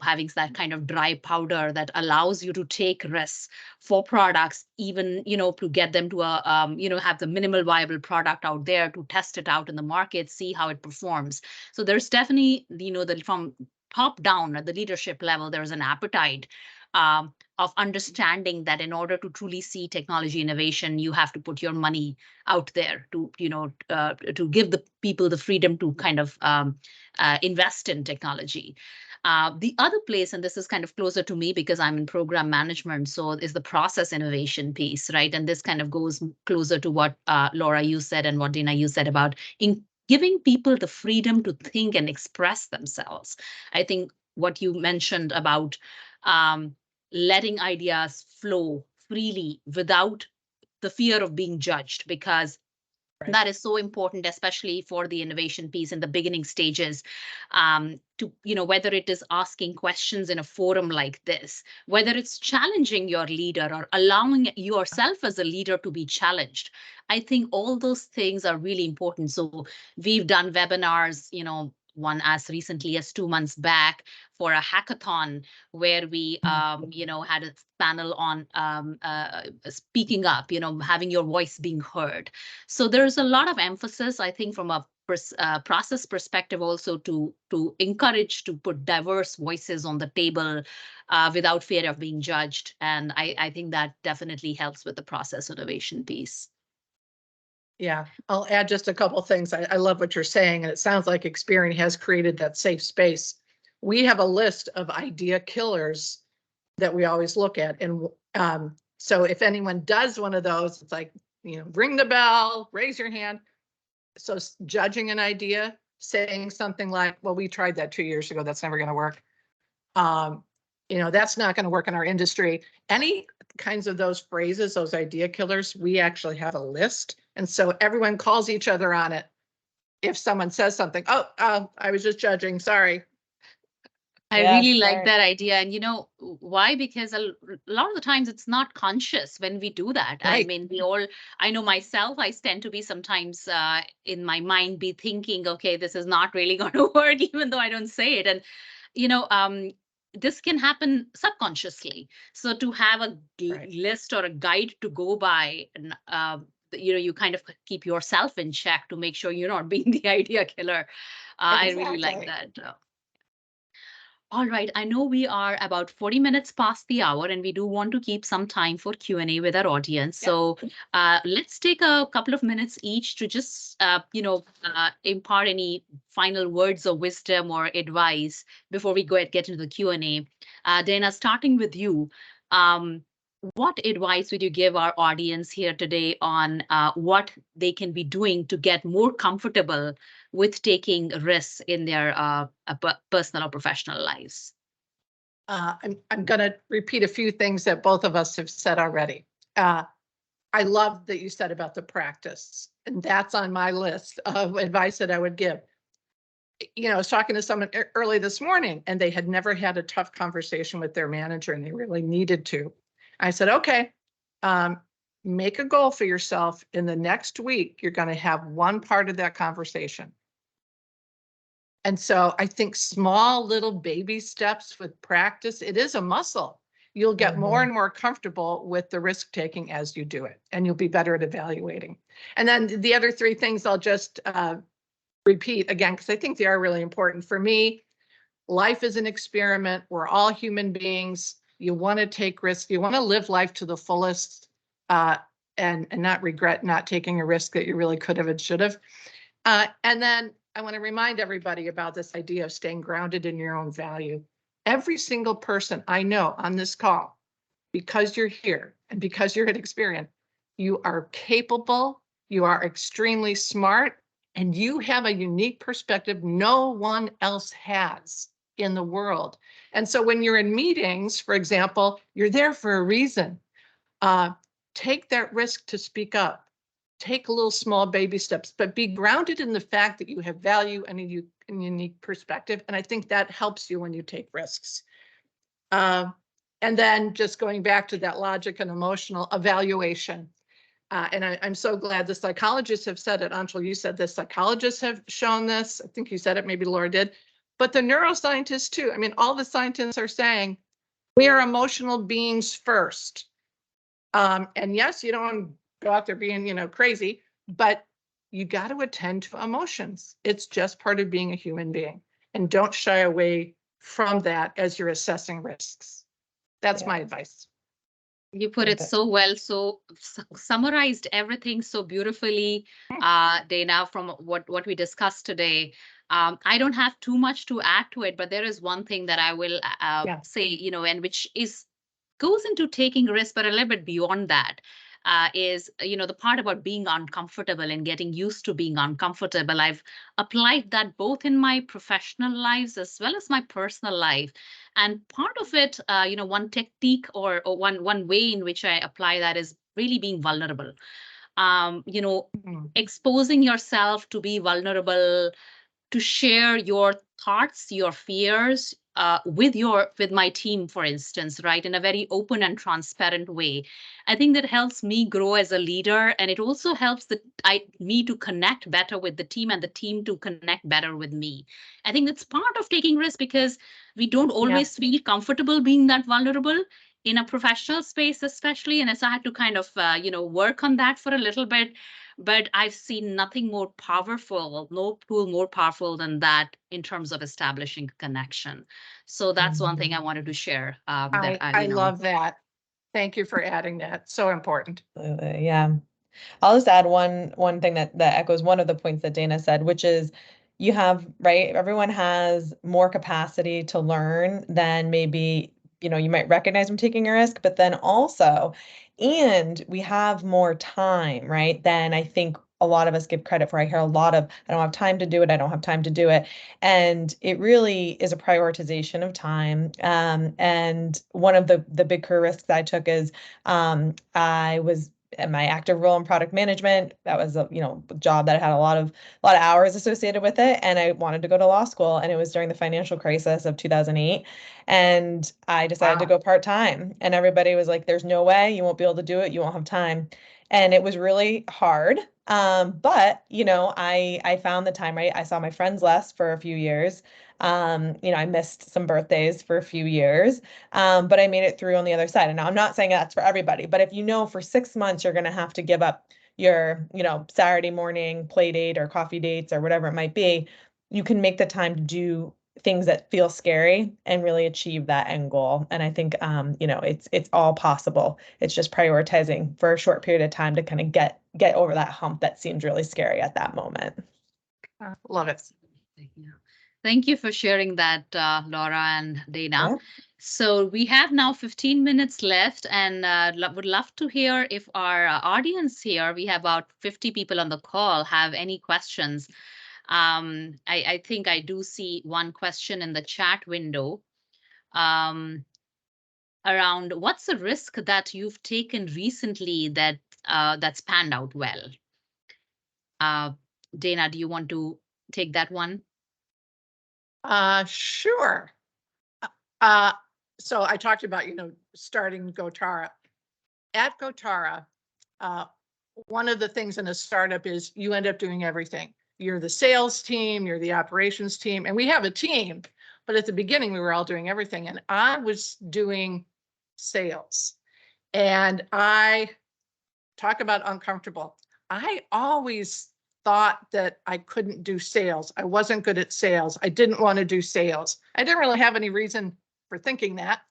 having that kind of dry powder that allows you to take risks for products, even, to get them to have the minimal viable product out there, to test it out in the market, see how it performs. So there's definitely, from top down at the leadership level, there's an appetite of understanding that in order to truly see technology innovation, you have to put your money out there to, to give the people the freedom to kind of invest in technology. The other place, and this is kind of closer to me because I'm in program management, so is the process innovation piece, right? And this kind of goes closer to what Laura, you said, and what Dana, you said about giving people the freedom to think and express themselves. I think what you mentioned about letting ideas flow freely without the fear of being judged, because Right. That is so important, especially for the innovation piece in the beginning stages. To, whether it is asking questions in a forum like this, whether it's challenging your leader or allowing yourself as a leader to be challenged. I think all those things are really important. So we've done webinars, one as recently as 2 months back for a hackathon where we, had a panel on speaking up, having your voice being heard. So there's a lot of emphasis, I think, from a process perspective also to encourage to put diverse voices on the table without fear of being judged. And I think that definitely helps with the process innovation piece. Yeah, I'll add just a couple of things. I love what you're saying, and it sounds like Experian has created that safe space. We have a list of idea killers that we always look at. And so if anyone does one of those, it's like, ring the bell, raise your hand. So judging an idea, saying something like, well, we tried that 2 years ago, that's never going to work. That's not going to work in our industry. Any kinds of those phrases, those idea killers, we actually have a list. And so everyone calls each other on it. If someone says something, I was just judging, sorry. I really like that idea. And why? Because a lot of the times it's not conscious when we do that. Right. I mean, I know myself, I tend to be sometimes in my mind be thinking, okay, this is not really going to work, even though I don't say it. And, this can happen subconsciously. So to have a list or a guide to go by, and you kind of keep yourself in check to make sure you're not being the idea killer. I really like that. All right, I know we are about 40 minutes past the hour, and we do want to keep some time for Q&A with our audience. So let's take a couple of minutes each to just, impart any final words of wisdom or advice before we get into the Q&A. Dana, starting with you, what advice would you give our audience here today on what they can be doing to get more comfortable with taking risks in their personal or professional lives? I'm going to repeat a few things that both of us have said already. I love that you said about the practice, and that's on my list of advice that I would give. I was talking to someone early this morning, and they had never had a tough conversation with their manager, and they really needed to. I said, okay, make a goal for yourself. In the next week, you're going to have one part of that conversation. And so I think small little baby steps with practice, it is a muscle. You'll get more and more comfortable with the risk taking as you do it, and you'll be better at evaluating. And then the other three things I'll just repeat again, because I think they are really important. For me, life is an experiment. We're all human beings. You want to take risks. You want to live life to the fullest and not regret not taking a risk that you really could have and should have. And then I want to remind everybody about this idea of staying grounded in your own value. Every single person I know on this call, because you're here and because you're at Experian, you are capable, you are extremely smart, and you have a unique perspective no one else has in the world. And so when you're in meetings, for example, you're there for a reason. Take that risk to speak up. Take a little small baby steps, but be grounded in the fact that you have value and a unique perspective. And I think that helps you when you take risks. And then just going back to that logic and emotional evaluation. And I'm so glad the psychologists have said it. Aanchal, you said this. Psychologists have shown this. I think you said it, maybe Laura did. But the neuroscientists too. I mean, all the scientists are saying we are emotional beings first. And yes, you don't want to go out there being, crazy, but you got to attend to emotions. It's just part of being a human being. And don't shy away from that as you're assessing risks. That's my advice. You put it so well, so summarized everything so beautifully, Dana, from what we discussed today. I don't have too much to add to it, but there is one thing that I will say, and which goes into taking risks, but a little bit beyond that. Is the part about being uncomfortable and getting used to being uncomfortable. I've applied that both in my professional lives as well as my personal life. And part of it, one technique or one way in which I apply that is really being vulnerable. exposing yourself to be vulnerable, to share your thoughts, your fears with my team, for instance, right, in a very open and transparent way. I think that helps me grow as a leader, and it also helps me to connect better with the team and the team to connect better with me. I think that's part of taking risk, because we don't always feel comfortable being that vulnerable in a professional space, especially. And so I had to kind of, work on that for a little bit. But I've seen nothing more powerful, no tool more powerful than that in terms of establishing connection. So that's one thing I wanted to share. I love that. Thank you for adding that. So important. Yeah. I'll just add one thing that echoes one of the points that Dana said, which is you have, right, everyone has more capacity to learn than maybe, you might recognize from taking a risk, but then also, and we have more time, right, than I think a lot of us give credit for. I hear a lot of, I don't have time to do it, I don't have time to do it. And it really is a prioritization of time. And one of the big career risks I took is I was in my active role in product management. That was a job that had a lot of hours associated with it, and I wanted to go to law school, and it was during the financial crisis of 2008, and I decided to go part-time, and everybody was like, there's no way, you won't be able to do it, you won't have time. And it was really hard, but I found the time, right? I saw my friends less for a few years. I missed some birthdays for a few years, but I made it through on the other side. And now I'm not saying that's for everybody, but if for 6 months you're going to have to give up your, Saturday morning play date or coffee dates or whatever it might be, you can make the time to do things that feel scary and really achieve that end goal. And I think, it's all possible. It's just prioritizing for a short period of time to kind of get over that hump that seems really scary at that moment. Love it. Yeah. Thank you for sharing that, Laura and Dana. Yeah. So we have now 15 minutes left, and would love to hear if our audience here, we have about 50 people on the call, have any questions. I think I do see one question in the chat window around what's the risk that you've taken recently that's panned out well. Dana, do you want to take that one? Sure. So I talked about, starting Gotara. At Gotara, one of the things in a startup is you end up doing everything. You're the sales team, you're the operations team, and we have a team, but at the beginning we were all doing everything. And I was doing sales, and I talk about uncomfortable. I always thought that I couldn't do sales. I wasn't good at sales. I didn't want to do sales. I didn't really have any reason for thinking that.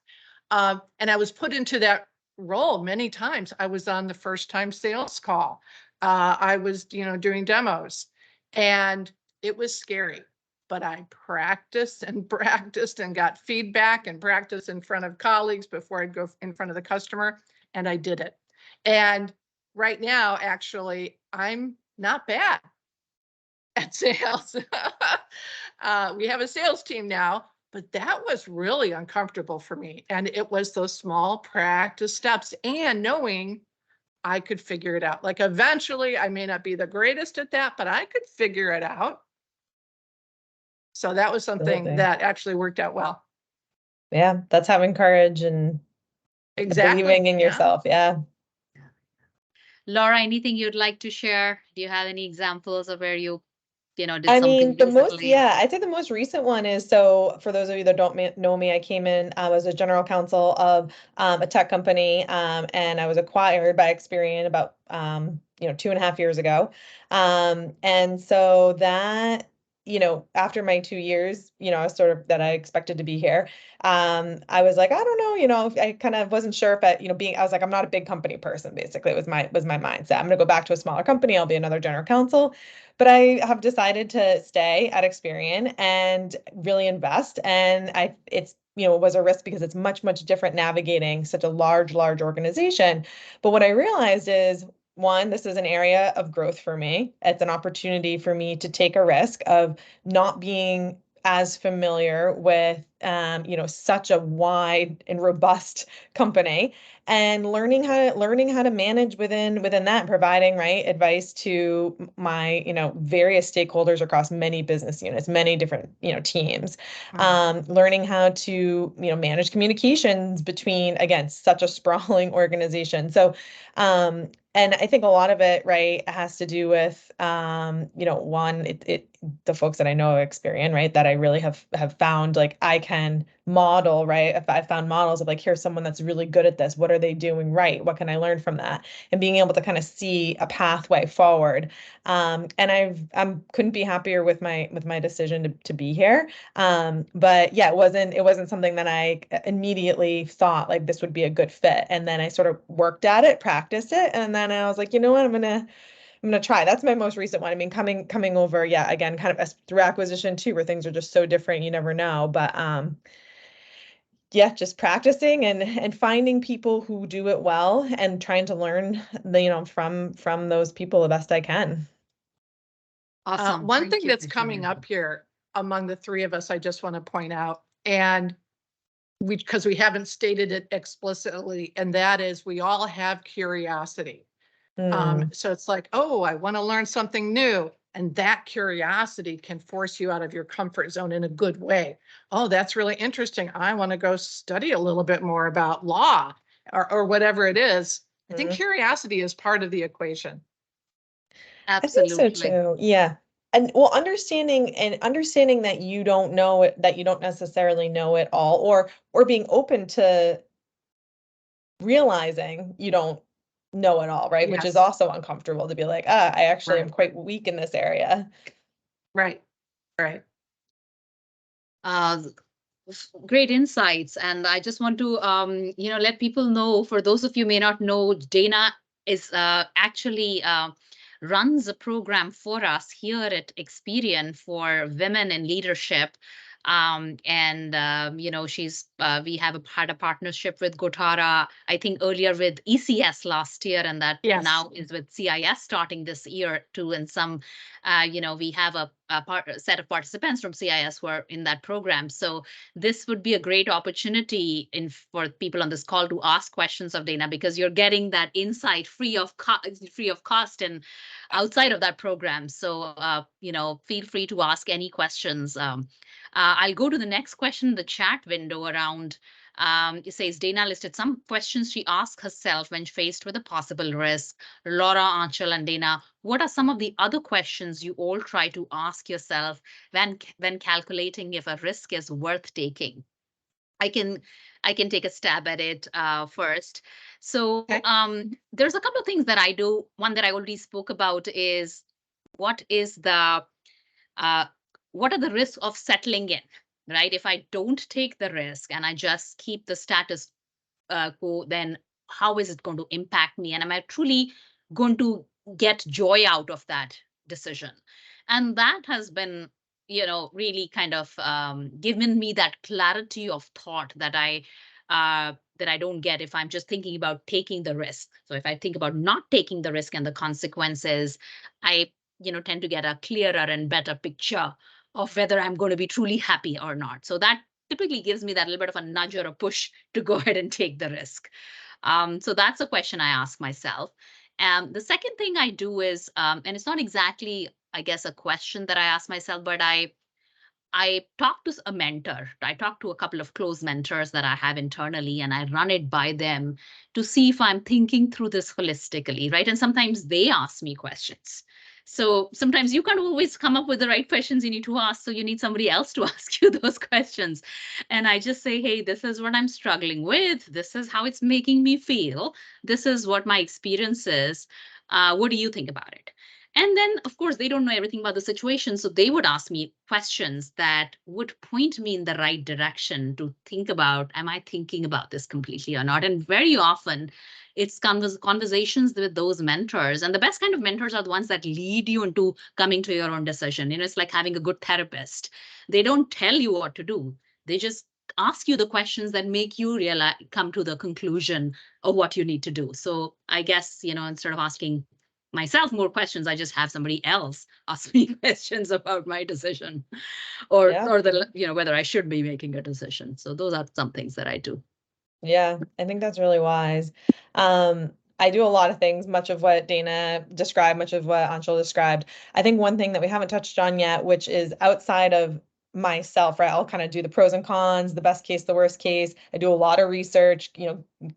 And I was put into that role many times. I was on the first time sales call. I was, doing demos, and it was scary, but I practiced and practiced and got feedback and practiced in front of colleagues before I'd go in front of the customer, and I did it. And right now, actually, I'm not bad at sales. We have a sales team now, but that was really uncomfortable for me. And it was those small practice steps and knowing I could figure it out. Like eventually, I may not be the greatest at that, but I could figure it out. So that was something that actually worked out well. Yeah, that's having courage and believing in yourself. Yeah. Laura, anything you'd like to share? Do you have any examples of where you, did I something mean, the most, recently? I'd say the most recent one is, so for those of you that don't know me, I came in as a general counsel of a tech company, and I was acquired by Experian about 2.5 years ago. And so that, after my 2 years, sort of that I expected to be here, I was like, I don't know, I kind of wasn't sure if I was like, I'm not a big company person, basically. It was my mindset. I'm gonna go back to a smaller company, I'll be another general counsel. But I have decided to stay at Experian and really invest. And it's was a risk because it's much, much different navigating such a large organization. But what I realized is, one, this is an area of growth for me. It's an opportunity for me to take a risk of not being as familiar with, such a wide and robust company. and learning how to manage within that, and providing advice to my various stakeholders across many business units, many different teams. Learning how to manage communications between, again, such a sprawling organization. So and I think a lot of it, has to do with, one, the folks that I know of Experian, that I really have found I can model, if I found models of here's someone that's really good at this. What are they doing right? What can I learn from that? And being able to kind of see a pathway forward. And couldn't be happier with my decision to be here. But yeah, it wasn't something that I immediately thought this would be a good fit. And then I sort of worked at it, practiced it, and then I was like, you know what, I'm gonna try. That's my most recent one. I mean, coming over, yeah, again, kind of through acquisition too, where things are just so different, you never know. But yeah, just practicing and finding people who do it well and trying to learn from those people the best I can. Awesome. One Thank thing you that's for coming sharing. up here among the three of us, I just want to point out, and because we haven't stated it explicitly, and that is we all have curiosity. So it's like, oh, I want to learn something new. And that curiosity can force you out of your comfort zone in a good way. Oh, that's really interesting. I want to go study a little bit more about law or whatever it is. I think curiosity is part of the equation. Absolutely. I think so too. Yeah. And well, understanding that you don't know it, that you don't necessarily know it all, or being open to realizing you don't know it all, right? Which is Yes. also uncomfortable to be like, I actually am Right. quite weak in this area. Right. Right. Great insights. And I just want to, let people know, for those of you may not know, Dana is actually runs a program for us here at Experian for women in leadership. She's we have had a partnership with Gotara, I think earlier with ECS last year, and that Yes. now is with CIS starting this year too. And some, we have a set of participants from CIS who are in that program. So this would be a great opportunity for people on this call to ask questions of Dana, because you're getting that insight free of cost and outside of that program. So, feel free to ask any questions. I'll go to the next question in the chat window around. It says Dana listed some questions she asked herself when faced with a possible risk. Laura, Aanchal, and Dana, what are some of the other questions you all try to ask yourself when calculating if a risk is worth taking? I can take a stab at it first. So Okay. there's a couple of things that I do. One that I already spoke about is what are the risks of settling in, right? If I don't take the risk and I just keep the status quo, then how is it going to impact me? And am I truly going to get joy out of that decision? And that has been, really kind of given me that clarity of thought that I don't get if I'm just thinking about taking the risk. So if I think about not taking the risk and the consequences, I tend to get a clearer and better picture of whether I'm going to be truly happy or not. So that typically gives me that little bit of a nudge or a push to go ahead and take the risk. So that's a question I ask myself. The second thing I do is, and it's not exactly, I guess, a question that I ask myself, but I talk to a mentor. I talk to a couple of close mentors that I have internally, and I run it by them to see if I'm thinking through this holistically, right? And sometimes they ask me questions. So sometimes you can't always come up with the right questions you need to ask. So you need somebody else to ask you those questions. And I just say, hey, this is what I'm struggling with. This is how it's making me feel. This is what my experience is. What do you think about it? And then, of course, they don't know everything about the situation. So they would ask me questions that would point me in the right direction to think about, am I thinking about this completely or not? And very often it's conversations with those mentors. And the best kind of mentors are the ones that lead you into coming to your own decision. It's like having a good therapist. They don't tell you what to do. They just ask you the questions that make you come to the conclusion of what you need to do. So I guess, instead of asking myself more questions, I just have somebody else ask me questions about my decision or the whether I should be making a decision. So those are some things that I do. Yeah, I think that's really wise. I do a lot of things, much of what Dana described, much of what Anchal described. I think one thing that we haven't touched on yet, which is outside of myself, right? I'll kind of do the pros and cons, the best case, the worst case. I do a lot of research,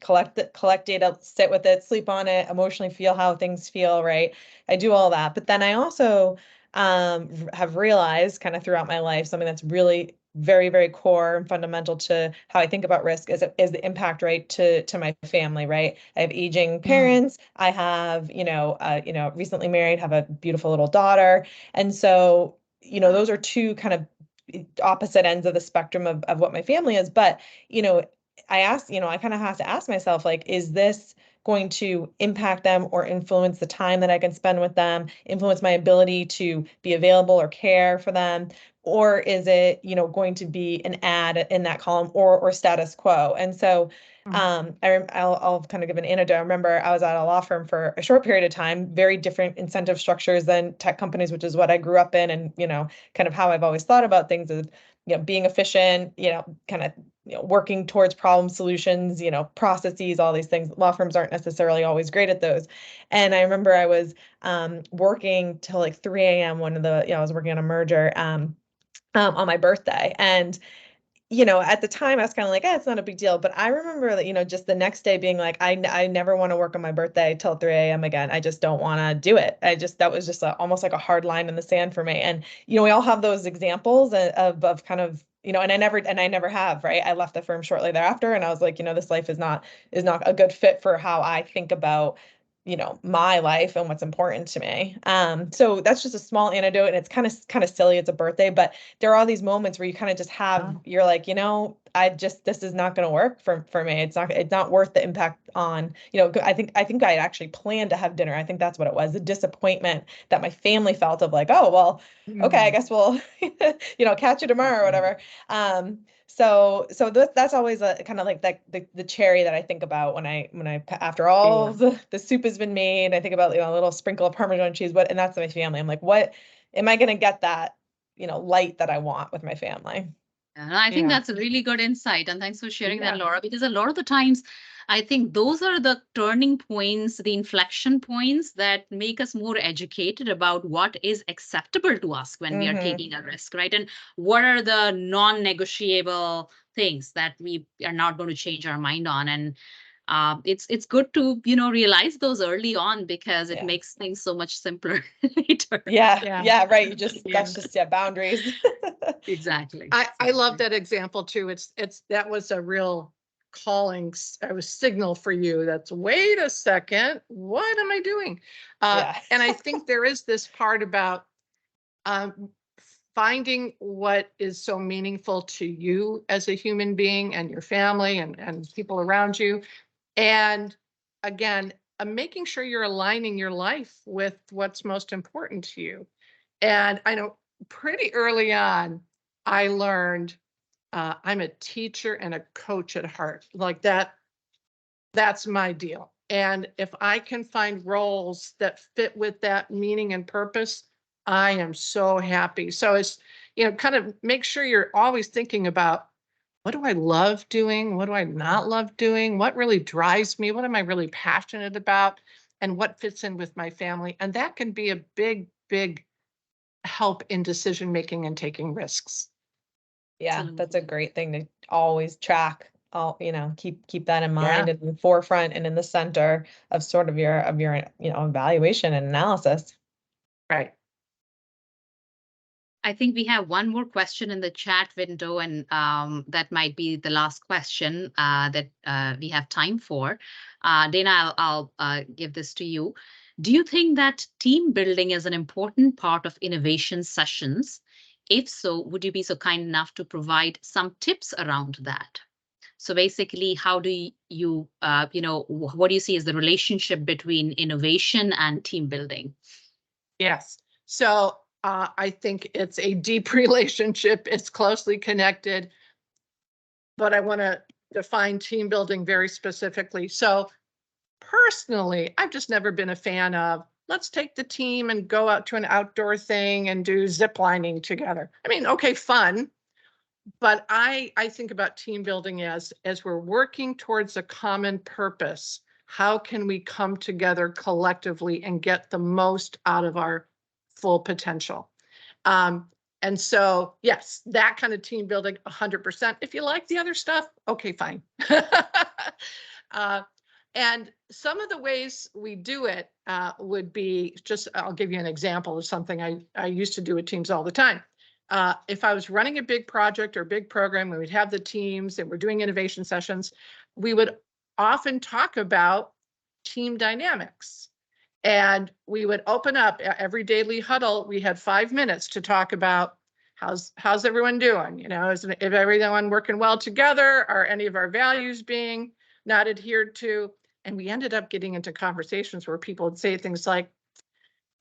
collect data, sit with it, sleep on it, emotionally feel how things feel, right? I do all that. But then I also have realized kind of throughout my life, something that's really very, very core and fundamental to how I think about risk is the impact, right, to my family, right? I have aging parents. I have, recently married, have a beautiful little daughter. And so, those are two kind of opposite ends of the spectrum of what my family is. But, I kind of have to ask myself, like, is this going to impact them or influence the time that I can spend with them, influence my ability to be available or care for them? Or is it, going to be an add in that column or status quo? And so I'll kind of give an anecdote. I remember I was at a law firm for a short period of time, very different incentive structures than tech companies, which is what I grew up in, and kind of how I've always thought about things is, being efficient, kind of working towards problem solutions, processes, all these things. Law firms aren't necessarily always great at those. And I remember I was working till like 3 a.m. I was working on a merger on my birthday. And at the time I was kind of like, it's not a big deal. But I remember that, just the next day being like, I never want to work on my birthday till 3 a.m. again. I just don't want to do it. That was just almost like a hard line in the sand for me. And, we all have those examples of kind of, and I never have, right? I left the firm shortly thereafter and I was like, this life is not a good fit for how I think about my life and what's important to me. So that's just a small anecdote, and it's kind of silly. It's a birthday, but there are all these moments where you kind of just have, you're like, this is not going to work for me. It's not worth the impact on, I think I actually planned to have dinner. I think that's what it was. The disappointment that my family felt of like, oh, well, okay, I guess we'll, catch you tomorrow or whatever. So that's always a kind of like the cherry that I think about when I after all the soup has been made, I think about a little sprinkle of Parmesan cheese. And that's my family. I'm like, what am I going to get that light that I want with my family? And I think that's a really good insight. And thanks for sharing that, Laura, because a lot of the times I think those are the turning points, the inflection points that make us more educated about what is acceptable to us when we are taking a risk, right? And what are the non-negotiable things that we are not going to change our mind on. And it's good to realize those early on because it makes things so much simpler later. Yeah, right. That's just boundaries. Exactly. I love that example too. That was a real calling, I was signal for you. That's wait a second, what am I doing? And I think there is this part about finding what is so meaningful to you as a human being and your family and people around you. And again, making sure you're aligning your life with what's most important to you. And I know pretty early on, I learned I'm a teacher and a coach at heart. Like that's my deal. And if I can find roles that fit with that meaning and purpose, I am so happy. So it's, kind of make sure you're always thinking about, what do I love doing? What do I not love doing? What really drives me? What am I really passionate about? And what fits in with my family? And that can be a big, big help in decision making and taking risks. Yeah, that's a great thing to always track. Keep that in mind in the forefront and in the center of sort of your evaluation and analysis. Right. I think we have one more question in the chat window, and that might be the last question that we have time for. Dana, I'll give this to you. Do you think that team building is an important part of innovation sessions? If so, would you be so kind enough to provide some tips around that? So basically, how do you, what do you see as the relationship between innovation and team building? Yes. So I think it's a deep relationship. It's closely connected, but I want to define team building very specifically. So personally, I've just never been a fan of, let's take the team and go out to an outdoor thing and do zip lining together. I mean, okay, fun, but I think about team building as we're working towards a common purpose. How can we come together collectively and get the most out of our full potential? And so, yes, that kind of team building, 100%. If you like the other stuff, okay, fine. And some of the ways we do it would be just, I'll give you an example of something I used to do with teams all the time. If I was running a big project or big program, we would have the teams and we're doing innovation sessions, we would often talk about team dynamics. And we would open up every daily huddle. We had 5 minutes to talk about how's everyone doing? You know, is everyone working well together? Are any of our values being not adhered to? And we ended up getting into conversations where people would say things like,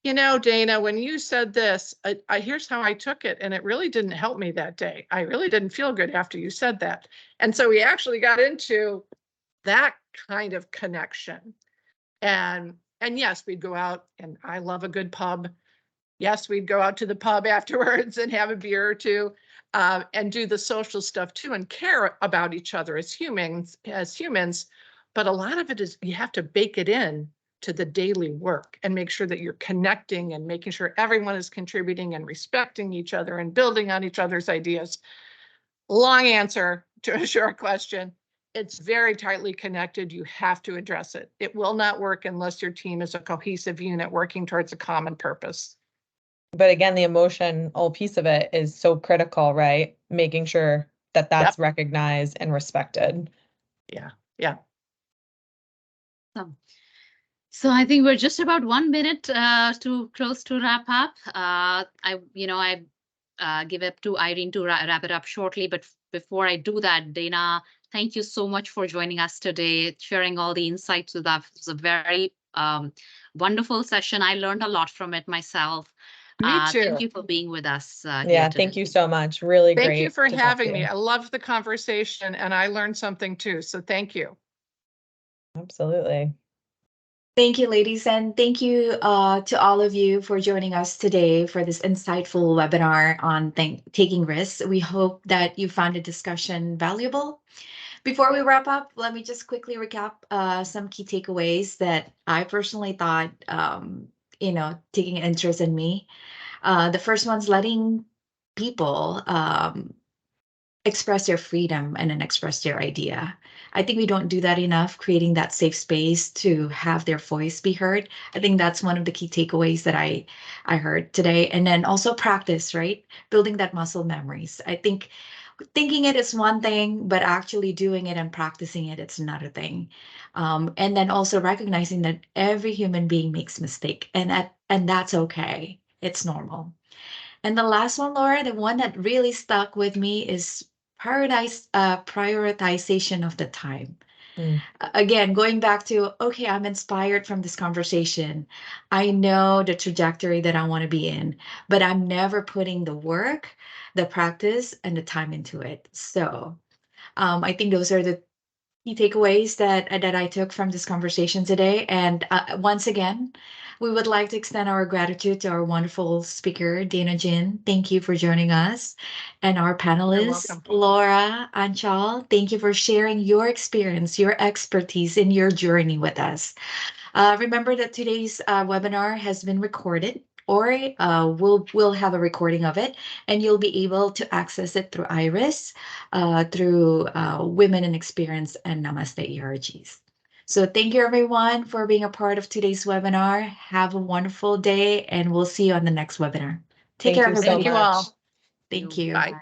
you know, Dana, when you said this, here's how I took it. And it really didn't help me that day. I really didn't feel good after you said that. And so we actually got into that kind of connection. And yes, we'd go out, and I love a good pub. Yes, we'd go out to the pub afterwards and have a beer or two, and do the social stuff too, and care about each other as humans. But a lot of it is you have to bake it in to the daily work and make sure that you're connecting and making sure everyone is contributing and respecting each other and building on each other's ideas. Long answer to a short question. It's very tightly connected. You have to address it. It will not work unless your team is a cohesive unit working towards a common purpose. But again, the emotional piece of it is so critical, right? Making sure that that's recognized and respected. Yeah. So I think we're just about 1 minute to close to wrap up. I give it to Irene to wrap it up shortly. But before I do that, Dana, thank you so much for joining us today, sharing all the insights with us. It was a very wonderful session. I learned a lot from it myself. Me too. Thank you for being with us. Yeah, thank you so much. Really great. Thank you for having me. I loved the conversation and I learned something too. So thank you. Absolutely. Thank you, ladies, and thank you to all of you for joining us today for this insightful webinar on taking risks. We hope that you found the discussion valuable. Before we wrap up, let me just quickly recap some key takeaways that I personally thought, taking interest in me. The first one's letting people express their freedom and then express their idea. I think we don't do that enough, creating that safe space to have their voice be heard. I think that's one of the key takeaways that I heard today. And then also practice, right? Building that muscle memories. I think thinking it is one thing, but actually doing it and practicing it, it's another thing. And then also recognizing that every human being makes mistake, and that's okay. It's normal. And the last one, Laura, the one that really stuck with me is prioritization of the time. Again, going back to, okay, I'm inspired from this conversation. I know the trajectory that I want to be in, but I'm never putting the work, the practice, and the time into it. So I think those are the key takeaways that I took from this conversation today. And once again, we would like to extend our gratitude to our wonderful speaker, Dana Ginn. Thank you for joining us. And our panelists, Laura, Aanchal, thank you for sharing your experience, your expertise, and your journey with us. Remember that today's webinar has been recorded, or we'll have a recording of it, and you'll be able to access it through Iris, through Women in Experience and Namaste ERGs. So thank you everyone for being a part of today's webinar. Have a wonderful day, and we'll see you on the next webinar. Take care, everybody. Thank you all. Thank you. Bye.